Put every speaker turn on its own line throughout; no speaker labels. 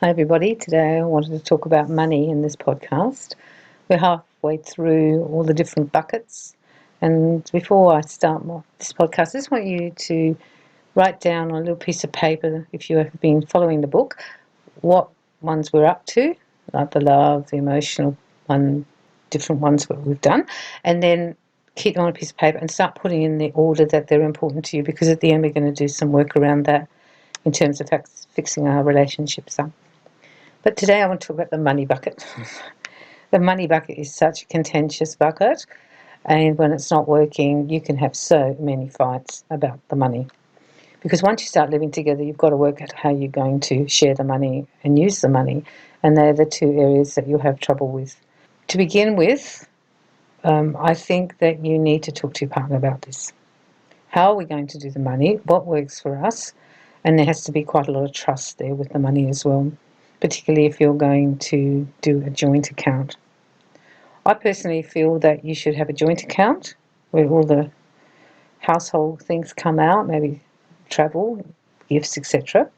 Hi everybody, today I wanted to talk about money in this podcast. We're halfway through all the different buckets, and before I start this podcast, I just want you to write down on a little piece of paper, if you have been following the book, what ones we're up to, like the love, the emotional one, different ones that we've done, and then keep them on a piece of paper and start putting in the order that they're important to you, because at the end we're going to do some work around that in terms of fixing our relationships up. But today I want to talk about the money bucket. The money bucket is such a contentious bucket, and when it's not working, you can have so many fights about the money. Because once you start living together, you've got to work out how you're going to share the money and use the money, and they're the two areas that you'll have trouble with. To begin with, I think that you need to talk to your partner about this. How are we going to do the money? What works for us? And there has to be quite a lot of trust there with the money as well, particularly if you're going to do a joint account. I personally feel that you should have a joint account where all the household things come out, maybe travel, gifts, etc.,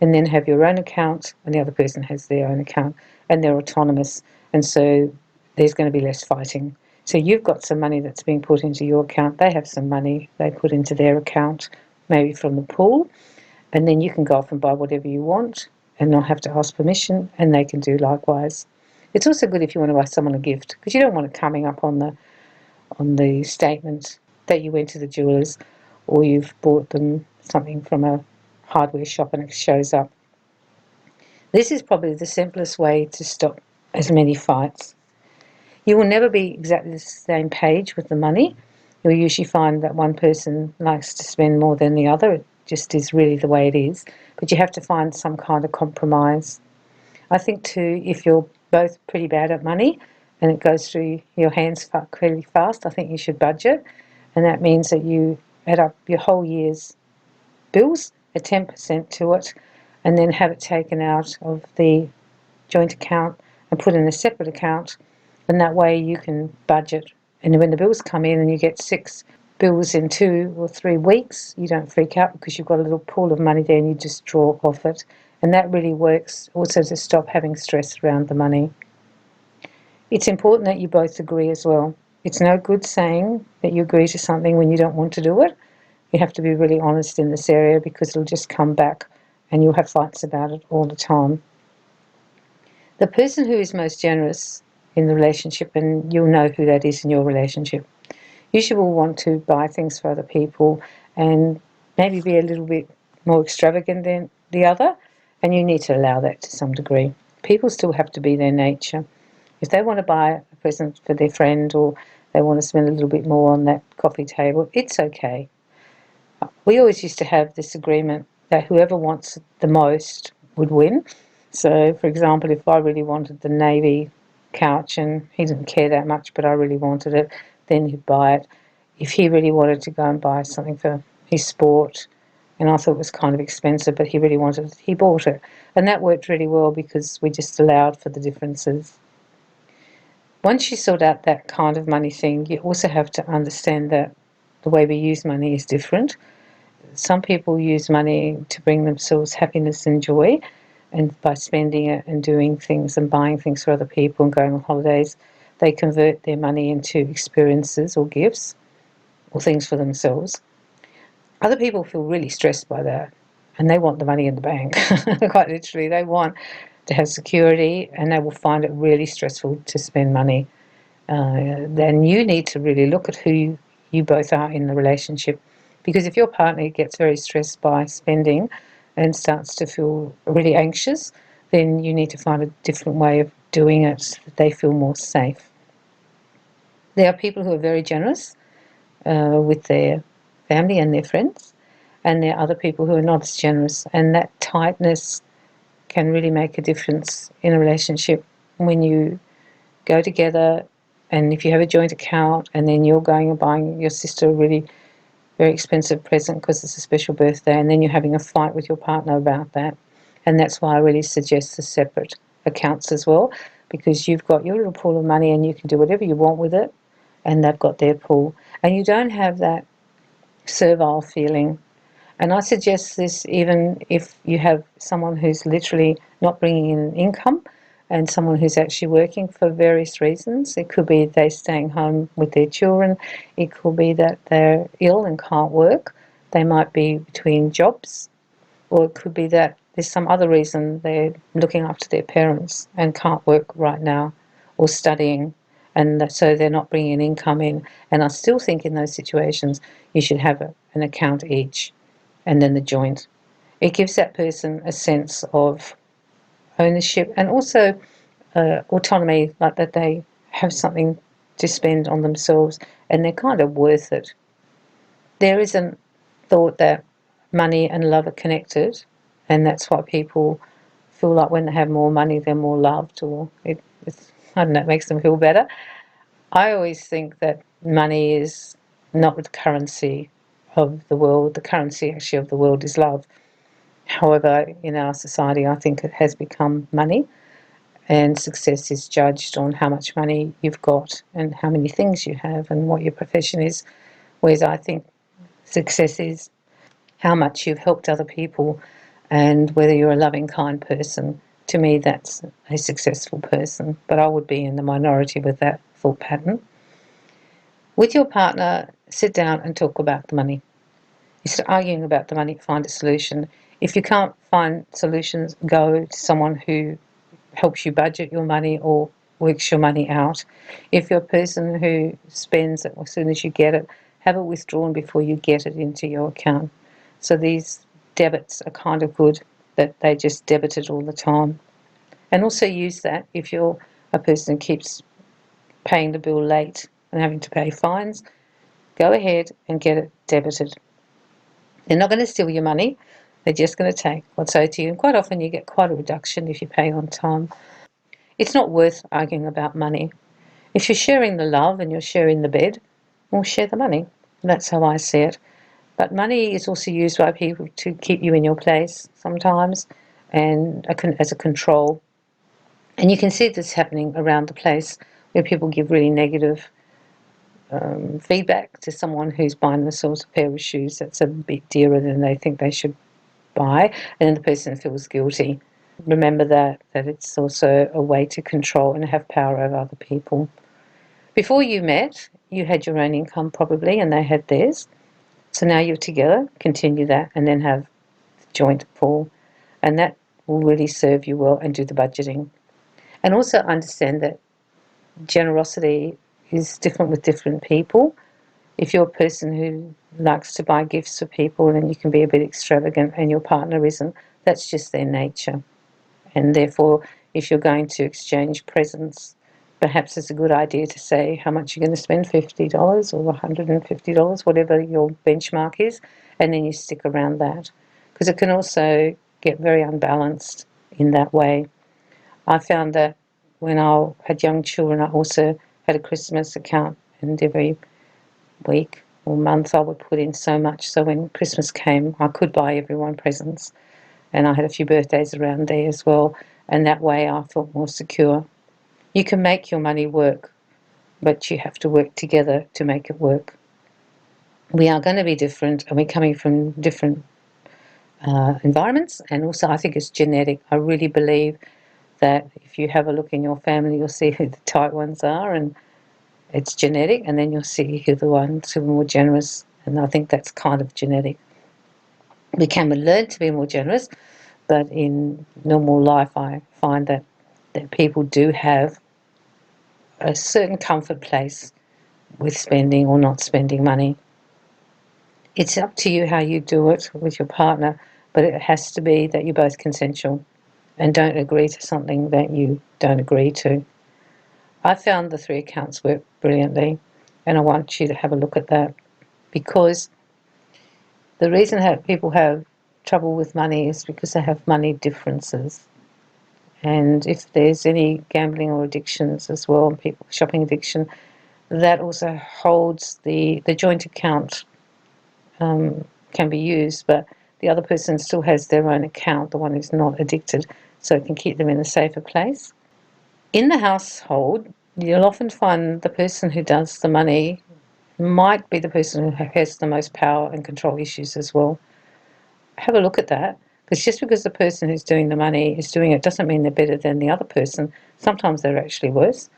and then have your own account and the other person has their own account, and they're autonomous, and so there's going to be less fighting. So you've got some money that's being put into your account, they have some money they put into their account, maybe from the pool, and then you can go off and buy whatever you want and not have to ask permission, and they can do likewise. It's also good if you want to buy someone a gift, because you don't want it coming up on the statement that you went to the jeweller's or you've bought them something from a hardware shop and it shows up. This is probably the simplest way to stop as many fights. You will never be exactly the same page with the money. You'll usually find that one person likes to spend more than the other. It just is really the way it is. But you have to find some kind of compromise. I think too, if you're both pretty bad at money and it goes through your hands fairly fast, I think you should budget. And that means that you add up your whole year's bills, add 10% to it, and then have it taken out of the joint account and put in a separate account. And that way you can budget. And when the bills come in and you get 6 bills in 2 or 3 weeks, you don't freak out because you've got a little pool of money there and you just draw off it. And that really works also to stop having stress around the money. It's important that you both agree as well. It's no good saying that you agree to something when you don't want to do it. You have to be really honest in this area, because it'll just come back and you'll have fights about it all the time. The person who is most generous in the relationship, and you'll know who that is in your relationship, usually will want to buy things for other people and maybe be a little bit more extravagant than the other, and you need to allow that to some degree. People still have to be their nature. If they want to buy a present for their friend or they want to spend a little bit more on that coffee table, it's okay. We always used to have this agreement that whoever wants the most would win. So, for example, if I really wanted the navy couch and he didn't care that much, but I really wanted it, then he'd buy it. If he really wanted to go and buy something for his sport, and I thought it was kind of expensive, but he really wanted it, he bought it. And that worked really well because we just allowed for the differences. Once you sort out that kind of money thing, you also have to understand that the way we use money is different. Some people use money to bring themselves happiness and joy, and by spending it and doing things and buying things for other people and going on holidays, they convert their money into experiences or gifts or things for themselves. Other people feel really stressed by that, and they want the money in the bank. Quite literally, they want to have security, and they will find it really stressful to spend money. Then you need to really look at who you both are in the relationship, because if your partner gets very stressed by spending and starts to feel really anxious, then you need to find a different way of doing it so that they feel more safe. There are people who are very generous with their family and their friends, and there are other people who are not as generous, and that tightness can really make a difference in a relationship when you go together. And if you have a joint account and then you're going and buying your sister a really very expensive present because it's a special birthday, and then you're having a fight with your partner about that, and that's why I really suggest the separate accounts as well, because you've got your little pool of money and you can do whatever you want with it, and they've got their pool, and you don't have that servile feeling. And I suggest this even if you have someone who's literally not bringing in an income and someone who's actually working for various reasons. It could be they're staying home with their children. It could be that they're ill and can't work. They might be between jobs. Or it could be that there's some other reason they're looking after their parents and can't work right now, or studying, and so they're not bringing an income in. And I still think in those situations you should have an account each, and then the joint. It gives that person a sense of ownership and also autonomy, like that they have something to spend on themselves and they're kind of worth it. There isn't thought that money and love are connected, and that's why people feel like when they have more money they're more loved, or I don't know, it makes them feel better. I always think that money is not the currency of the world. The currency actually of the world is love. However, in our society, I think it has become money, and success is judged on how much money you've got and how many things you have and what your profession is. Whereas I think success is how much you've helped other people and whether you're a loving, kind person. To me, that's a successful person, but I would be in the minority with that thought pattern. With your partner, sit down and talk about the money. Instead of arguing about the money, find a solution. If you can't find solutions, go to someone who helps you budget your money or works your money out. If you're a person who spends it as soon as you get it, have it withdrawn before you get it into your account. So these debits are kind of good, that they just debit it all the time. And also use that if you're a person who keeps paying the bill late and having to pay fines, go ahead and get it debited. They're not going to steal your money. They're just going to take what's owed to you. And quite often you get quite a reduction if you pay on time. It's not worth arguing about money. If you're sharing the love and you're sharing the bed, well, share the money. That's how I see it. But money is also used by people to keep you in your place sometimes, and as a control. And you can see this happening around the place where people give really negative feedback to someone who's buying themselves a pair of shoes that's a bit dearer than they think they should buy, and then the person feels guilty. Remember that it's also a way to control and have power over other people. Before you met, you had your own income probably, and they had theirs. So now you're together, continue that, and then have joint pool. And that will really serve you well, and do the budgeting. And also understand that generosity is different with different people. If you're a person who likes to buy gifts for people, then you can be a bit extravagant and your partner isn't. That's just their nature. And therefore, if you're going to exchange presents, perhaps it's a good idea to say how much you're going to spend, $50 or $150, whatever your benchmark is, and then you stick around that. Because it can also get very unbalanced in that way. I found that when I had young children, I also had a Christmas account, and every week or month I would put in so much. So when Christmas came, I could buy everyone presents. And I had a few birthdays around there as well. And that way I felt more secure. You can make your money work, but you have to work together to make it work. We are going to be different, and we're coming from different environments. And also I think it's genetic. I really believe that if you have a look in your family, you'll see who the tight ones are, and it's genetic, and then you'll see who the ones who are more generous, and I think that's kind of genetic. We can learn to be more generous, but in normal life I find that people do have a certain comfort place with spending or not spending money. It's up to you how you do it with your partner, but it has to be that you're both consensual and don't agree to something that you don't agree to. I found the 3 accounts work brilliantly, and I want you to have a look at that, because the reason that people have trouble with money is because they have money differences. And if there's any gambling or addictions as well, people shopping addiction, that also holds the joint account can be used, but the other person still has their own account, the one who's not addicted, so it can keep them in a safer place. In the household, you'll often find the person who does the money might be the person who has the most power and control issues as well. have a look at that, because just because the person who's doing the money is doing it doesn't mean they're better than the other person. Sometimes they're actually worse,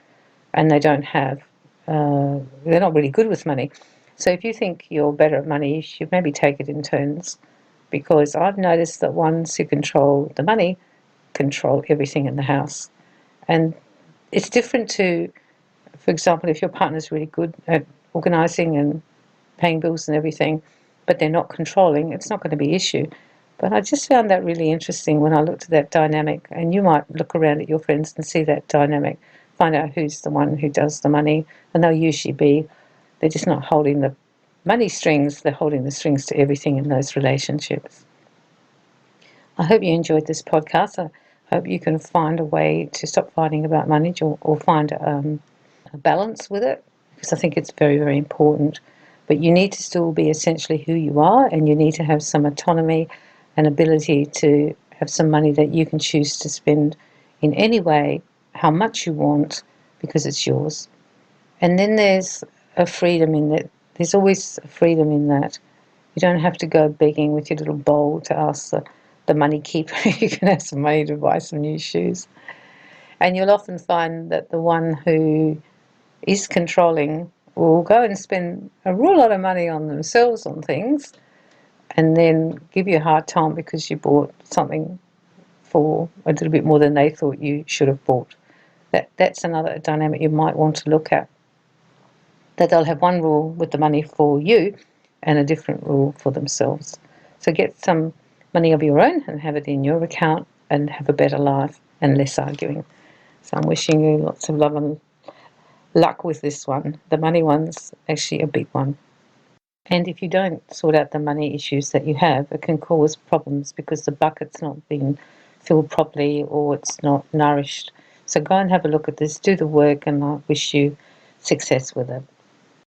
and they don't have, they're not really good with money. So if you think you're better at money, you should maybe take it in turns, because I've noticed that ones who control the money control everything in the house. And it's different to, for example, if your partner's really good at organising and paying bills and everything, but they're not controlling, it's not going to be an issue. But I just found that really interesting when I looked at that dynamic, and you might look around at your friends and see that dynamic, find out who's the one who does the money, and they'll usually be, they're just not holding the money strings, they're holding the strings to everything in those relationships. I hope you enjoyed this podcast. I hope you can find a way to stop fighting about money, or find a balance with it, because I think it's very, very important. But you need to still be essentially who you are, and you need to have some autonomy and ability to have some money that you can choose to spend in any way, how much you want, because it's yours. And then there's a freedom in that. There's always a freedom in that. You don't have to go begging with your little bowl to ask the money keeper you can have some money to buy some new shoes. And you'll often find that the one who is controlling will go and spend a real lot of money on themselves on things, and then give you a hard time because you bought something for a little bit more than they thought you should have bought. That's another dynamic you might want to look at. That they'll have one rule with the money for you and a different rule for themselves. So get some money of your own and have it in your account, and have a better life and less arguing. So I'm wishing you lots of love and luck with this one. The money one's actually a big one. And if you don't sort out the money issues that you have, it can cause problems because the bucket's not being filled properly, or it's not nourished. So go and have a look at this, do the work, and I wish you success with it.